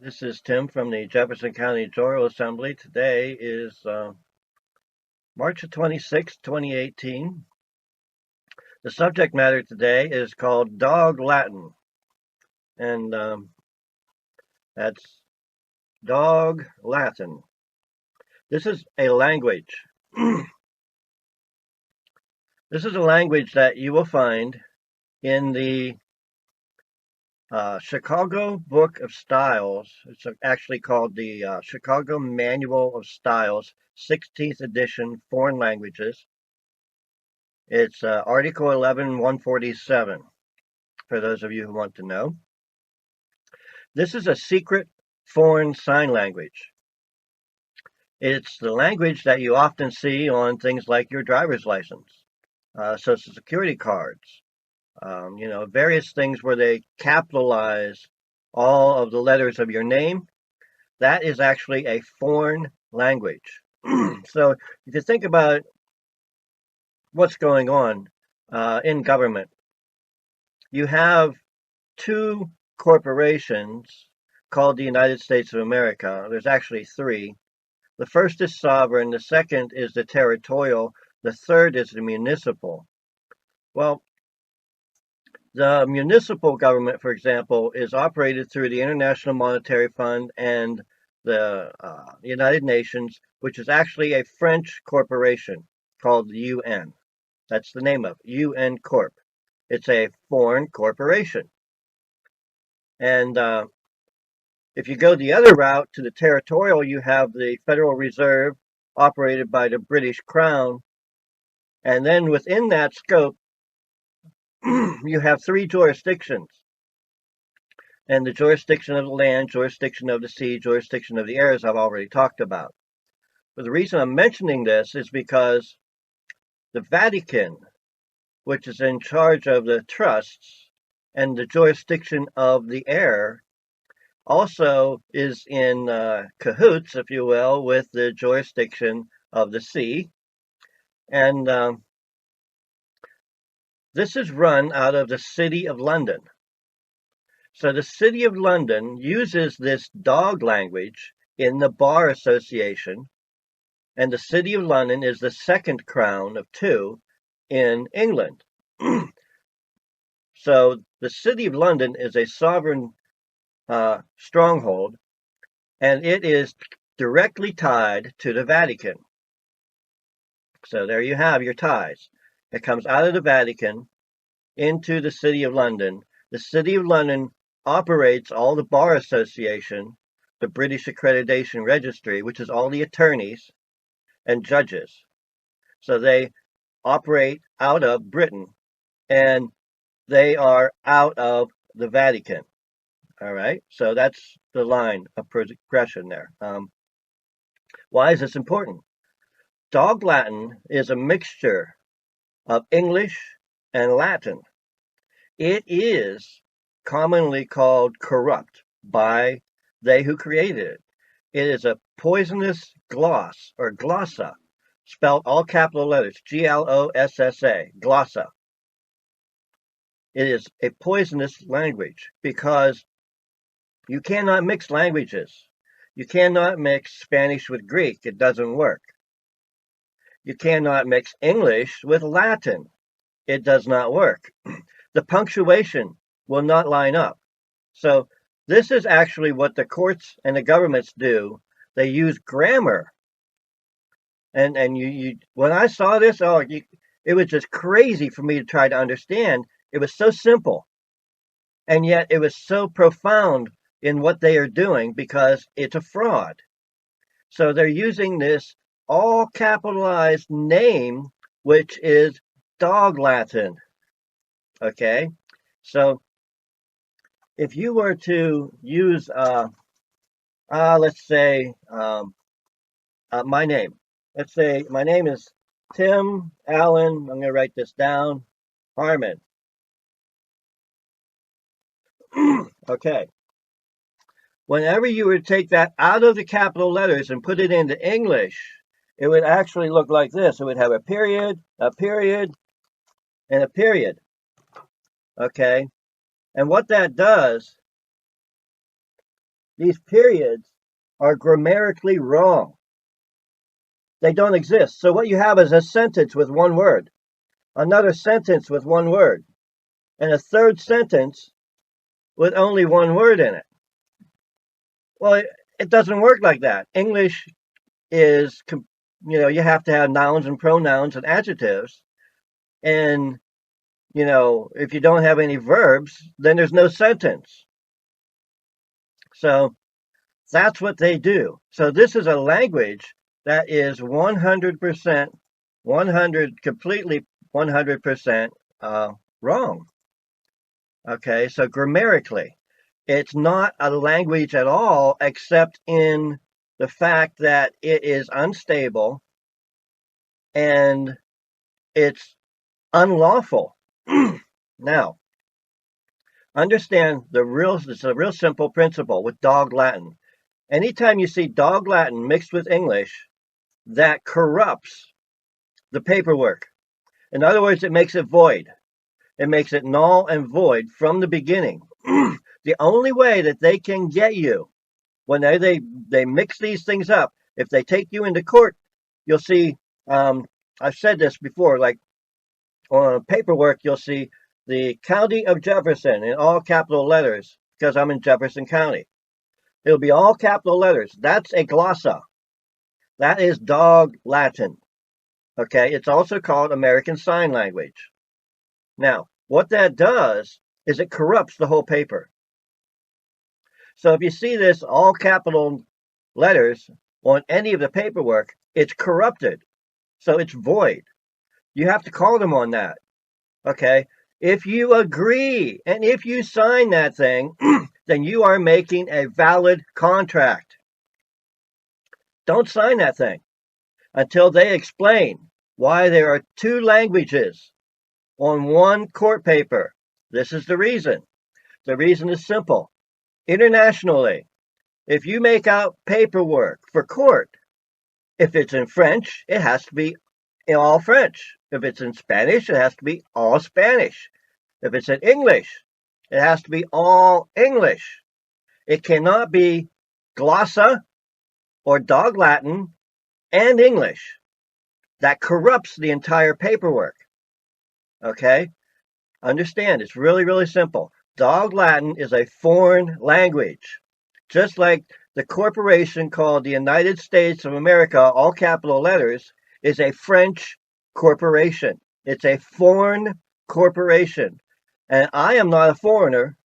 This is Tim from the Jefferson County General Assembly. Today is March 26, 2018. The subject matter today is called Dog Latin, and that's Dog Latin. This is a language. This is a language that you will find in the Chicago Book of Styles. It's actually called the Chicago Manual of Styles, 16th edition, foreign languages. It's Article 11, 147, for those of you who want to know. This is a secret foreign sign language. It's the language that you often see on things like your driver's license, social security cards, various things where they capitalize all of the letters of your name. That is actually a foreign language. So if you think about what's going on in government, you have two corporations called the United States of America. There's actually three. The first is sovereign, the second is the territorial, the third is the municipal. Well, the municipal government, for example, is operated through the International Monetary Fund and the United Nations, which is actually a French corporation called the UN. That's the name of it, UN Corp. It's a foreign corporation. And if you go the other route to the territorial, you have the Federal Reserve operated by the British Crown. And then within that scope, you have three jurisdictions. And the jurisdiction of the land, jurisdiction of the sea, jurisdiction of the air, as I've already talked about. But the reason I'm mentioning this is because the Vatican, which is in charge of the trusts and the jurisdiction of the air, also is in cahoots, if you will, with the jurisdiction of the sea. And this is run out of the City of London. So the City of London uses this dog language in the Bar Association, and the City of London is the second crown of two in England. So the City of London is a sovereign stronghold, and it is directly tied to the Vatican. So there you have your ties. It comes out of the Vatican into the City of London. The City of London operates all the Bar Association, the British Accreditation Registry, which is all the attorneys and judges. So they operate out of Britain, and they are out of the Vatican. All right, so that's the line of progression there. Why is this important? Dog Latin is a mixture of English and Latin. It is commonly called corrupt by they who created it. It is a poisonous gloss or glossa, spelled all capital letters, Glossa, glossa. It is a poisonous language because you cannot mix languages. You cannot mix Spanish with Greek. It doesn't work. You cannot mix English with Latin. It does not work. The punctuation will not line up. So this is actually what the courts and the governments do. They use grammar. And you when I saw this, it was just crazy for me to try to understand. It was so simple, and yet it was so profound in what they are doing because it's a fraud. So they're using this all capitalized name, which is dog Latin. Okay, so if you were to use, let's say, my name. Let's say my name is Tim Allen. I'm going to write this down. Harmon. Okay. Whenever you would take that out of the capital letters and put it into English, it would actually look like this. It would have a period, and a period. Okay. And what that does These periods are grammatically wrong. They don't exist. So what you have is a sentence with one word, another sentence with one word, and a third sentence with only one word in it. Well, it doesn't work like that. English is, you have to have nouns and pronouns and adjectives. And, if you don't have any verbs, then there's no sentence. So that's what they do. So this is a language that is 100%, 100% wrong. Okay, so grammatically, it's not a language at all, except in the fact that it is unstable and it's unlawful. Now, understand it's a real simple principle with dog Latin. Anytime you see dog Latin mixed with English, that corrupts the paperwork. In other words, it makes it void. It makes it null and void from the beginning. The only way that they can get you when they mix these things up, if they take you into court, you'll see. I've said this before, like on paperwork, you'll see the County of Jefferson in all capital letters because I'm in Jefferson County. It'll be all capital letters. That's a glossa. That is dog Latin. Okay, it's also called American Sign Language. Now, what that does is it corrupts the whole paper. So if you see this all capital letters on any of the paperwork, it's corrupted. So it's void. You have to call them on that. Okay? If you agree and if you sign that thing, then you are making a valid contract. Don't sign that thing until they explain why there are two languages on one court paper. This is the reason. The reason is simple. Internationally, if you make out paperwork for court, if it's in French, it has to be in all French. If it's in Spanish, it has to be all Spanish. If it's in English, it has to be all English. It cannot be glossa or dog Latin and English. That corrupts the entire paperwork. Okay? Understand, it's really, really simple. Dog Latin is a foreign language. Just like the corporation called the United States of America, all capital letters, is a French corporation. It's a foreign corporation. And I am not a foreigner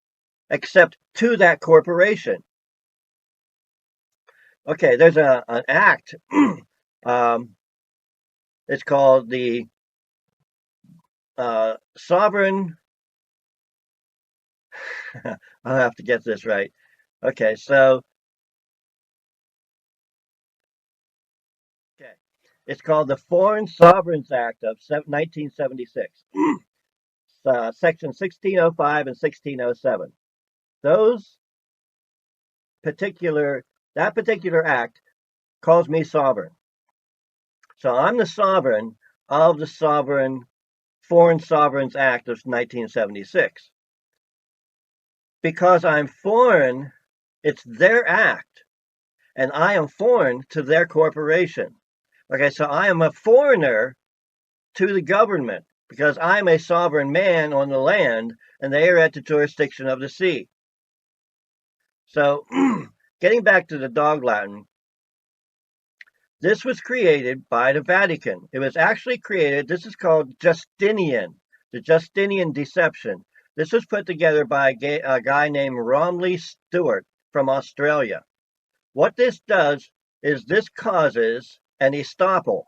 except to that corporation. Okay, there's an act. It's called the Sovereign. I'll have to get this right. Okay, so okay, it's called the Foreign Sovereigns Act of 1976, Section 1605 and 1607. Those particular that particular act calls me sovereign. So I'm the sovereign of the Foreign Sovereigns Act of 1976. Because I'm foreign, it's their act, and I am foreign to their corporation. Okay, so I am a foreigner to the government because I'm a sovereign man on the land and they are at the jurisdiction of the sea. So, getting back to the dog Latin, this was created by the Vatican. It was actually created, this is called Justinian, the Justinian deception. This was put together by a guy named Romley Stewart from Australia. What this does is this causes an estoppel.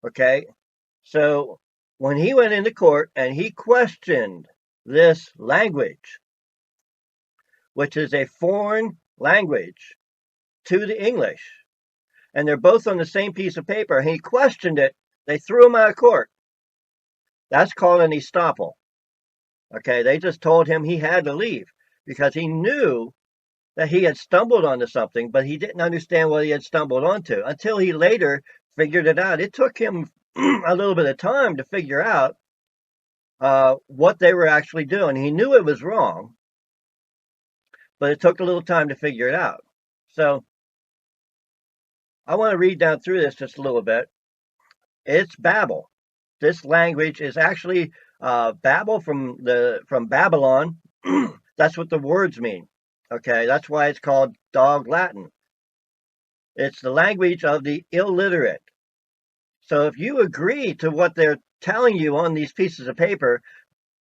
Okay? So when he went into court and he questioned this language, which is a foreign language to the English, and they're both on the same piece of paper, and he questioned it, they threw him out of court. That's called an estoppel. Okay, they just told him he had to leave because he knew that he had stumbled onto something, but he didn't understand what he had stumbled onto until he later figured it out. It took him a little bit of time to figure out what they were actually doing. He knew it was wrong, but it took a little time to figure it out. So I want to read down through this just a little bit. It's Babel. This language is actually Babel from Babylon. That's what the words mean. Okay, that's why it's called Dog Latin. It's the language of the illiterate. So if you agree to what they're telling you on these pieces of paper,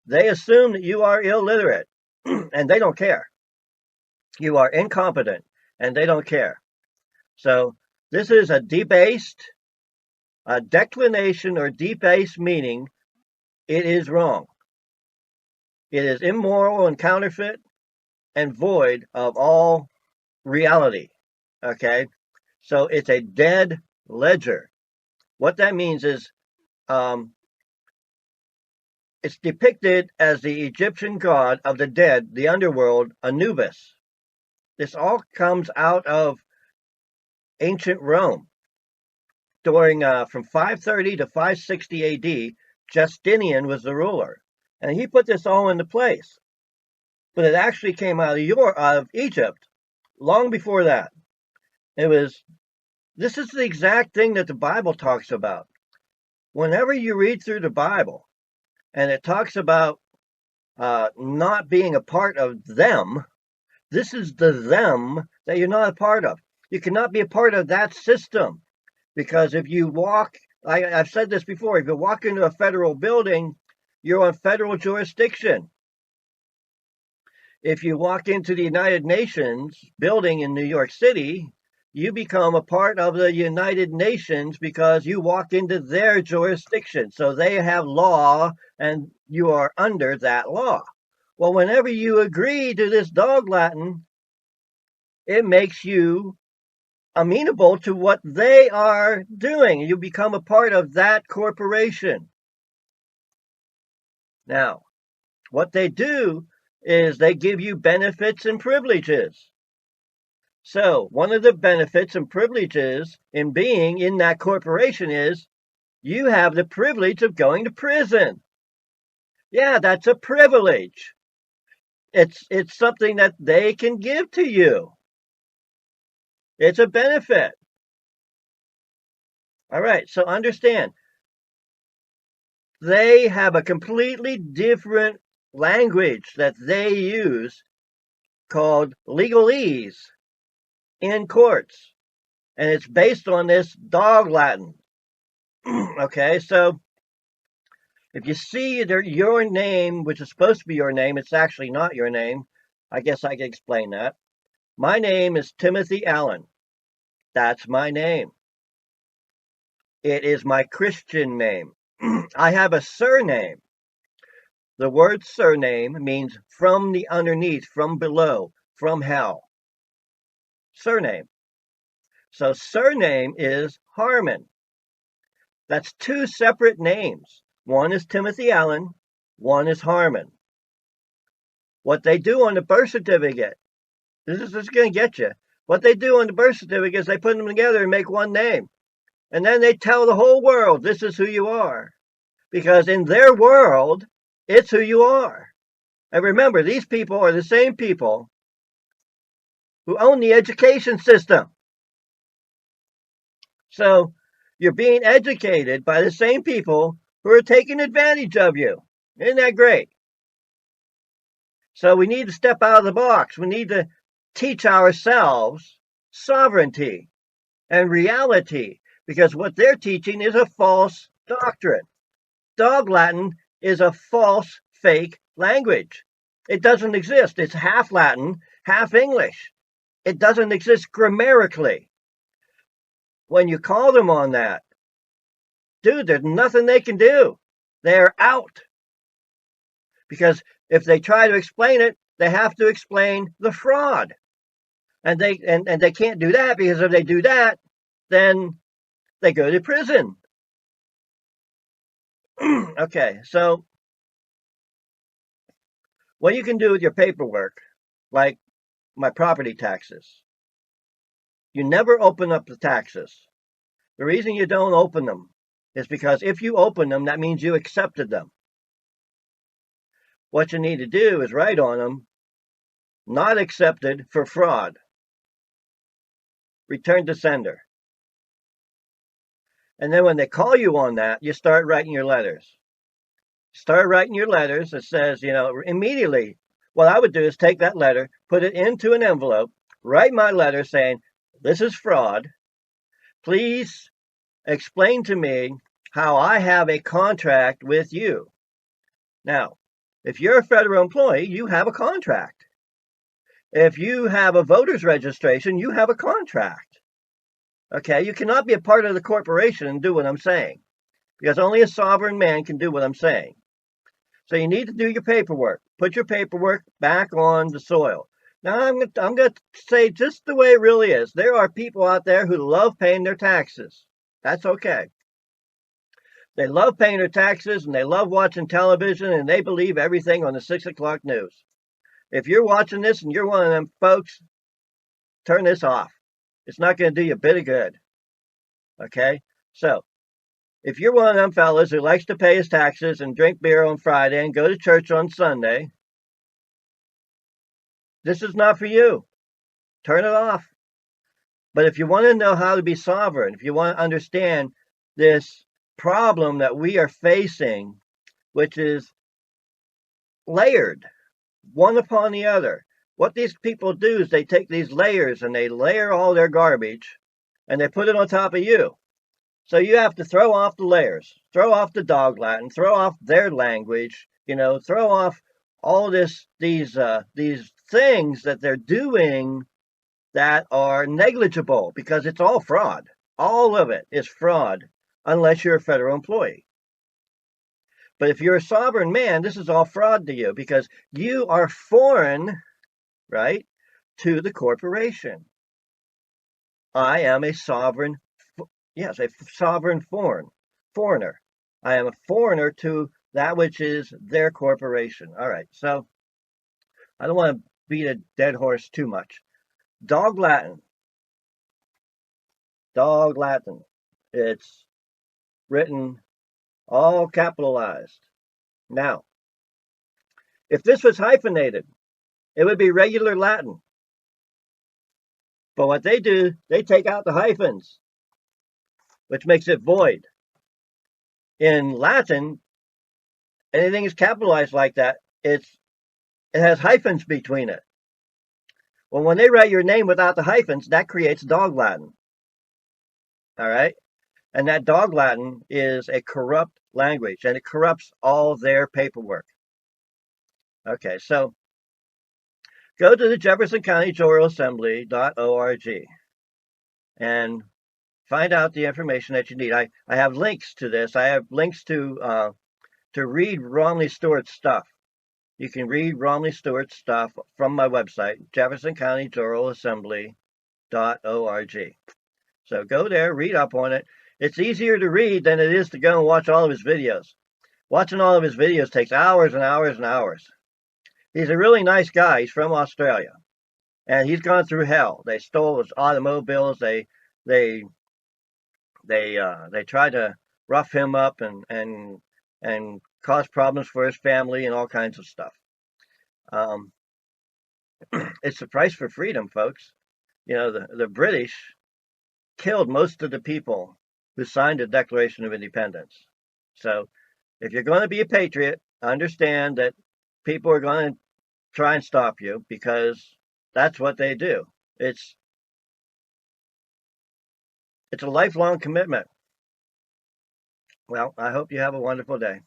they assume that you are illiterate and they don't care. You are incompetent and they don't care. So this is a debased, a declination or debased meaning. It is wrong. It is immoral and counterfeit and void of all reality. Okay? So it's a dead ledger. What that means is it's depicted as the Egyptian god of the dead, the underworld, Anubis. This all comes out of ancient Rome. During from 530 to 560 AD, Justinian was the ruler, and he put this all into place. But it actually came out of Egypt long before that. This is the exact thing that the Bible talks about. Whenever you read through the Bible and it talks about not being a part of them, this is the them that you're not a part of. You cannot be a part of that system. Because if you walk, I've said this before, if you walk into a federal building, you're on federal jurisdiction. If you walk into the United Nations building in New York City, you become a part of the United Nations because you walk into their jurisdiction. So they have law and you are under that law. Well, whenever you agree to this dog Latin, it makes you amenable to what they are doing. You become a part of that corporation. Now, what they do is they give you benefits and privileges. So, one of the benefits and privileges in being in that corporation is you have the privilege of going to prison. Yeah, that's a privilege. It's something that they can give to you. It's a benefit. All right, so understand, they have a completely different language that they use called legalese in courts. And it's based on this dog Latin. Okay, so if you see your name, which is supposed to be your name, it's actually not your name. I guess I can explain that. My name is Timothy Allen. That's my name. It is my Christian name. I have a surname. The word surname means from the underneath, from below, from hell. Surname. So surname is Harmon. That's two separate names. One is Timothy Allen, one is Harmon. What they do on the birth certificate, this is going to get you. What they do on the birth certificate is they put them together and make one name. And then they tell the whole world, this is who you are. Because in their world, it's who you are. And remember, these people are the same people who own the education system. So you're being educated by the same people who are taking advantage of you. Isn't that great? So we need to step out of the box. We need to teach ourselves sovereignty and reality, because what they're teaching is a false doctrine. Dog Latin is a false, fake language. It doesn't exist. It's half Latin, half English. It doesn't exist grammatically. When you call them on that, dude, there's nothing they can do. They're out. Because if they try to explain it, they have to explain the fraud. And they can't do that, because if they do that, then they go to prison. Okay, so what you can do with your paperwork, like my property taxes, you never open up the taxes. The reason you don't open them is because if you open them, that means you accepted them. What you need to do is write on them, not accepted for fraud. Return to sender. And then when they call you on that, you start writing your letters. Start writing your letters that says, immediately, what I would do is take that letter, put it into an envelope, write my letter saying, this is fraud. Please explain to me how I have a contract with you. Now, if you're a federal employee, you have a contract. If you have a voter's registration, you have a contract. Okay, you cannot be a part of the corporation and do what I'm saying, because only a sovereign man can do what I'm saying. So you need to do your paperwork. Put your paperwork back on the soil. Now, I'm going to say just the way it really is. There are people out there who love paying their taxes. That's okay. They love paying their taxes and they love watching television and they believe everything on the 6 o'clock news. If you're watching this and you're one of them folks, turn this off. It's not going to do you a bit of good. Okay? So, if you're one of them fellas who likes to pay his taxes and drink beer on Friday and go to church on Sunday, this is not for you. Turn it off. But if you want to know how to be sovereign, if you want to understand this problem that we are facing, which is layered, one upon the other, what these people do is they take these layers and they layer all their garbage and they put it on top of you. So you have to throw off the layers, throw off the dog Latin, throw off their language, throw off all these things that they're doing that are negligible because it's all fraud. All of it is fraud unless you're a federal employee. But if you're a sovereign man, this is all fraud to you because you are foreign, right, to the corporation. I am a sovereign, yes, a sovereign foreigner. I am a foreigner to that which is their corporation. All right, so I don't want to beat a dead horse too much. Dog Latin. Dog Latin. It's written all capitalized. Now, if this was hyphenated, it would be regular Latin. But what they do, they take out the hyphens, which makes it void. In Latin, anything is capitalized like that, it has hyphens between it. Well, when they write your name without the hyphens, that creates dog Latin. All right? And that dog Latin is a corrupt language, and it corrupts all their paperwork. Okay, so go to the Jefferson County General Assembly.org and find out the information that you need. I have links to this. I have links to read Romney Stewart's stuff. You can read Romney Stewart's stuff from my website, Jefferson County General Assembly.org. So go there, read up on it. It's easier to read than it is to go and watch all of his videos. Watching all of his videos takes hours and hours and hours. He's a really nice guy. He's from Australia, and he's gone through hell. They stole his automobiles. They tried to rough him up and cause problems for his family and all kinds of stuff. It's the price for freedom, folks. The British killed most of the people who signed the Declaration of Independence. So if you're going to be a patriot, understand that people are going to try and stop you because that's what they do. It's a lifelong commitment. Well, I hope you have a wonderful day.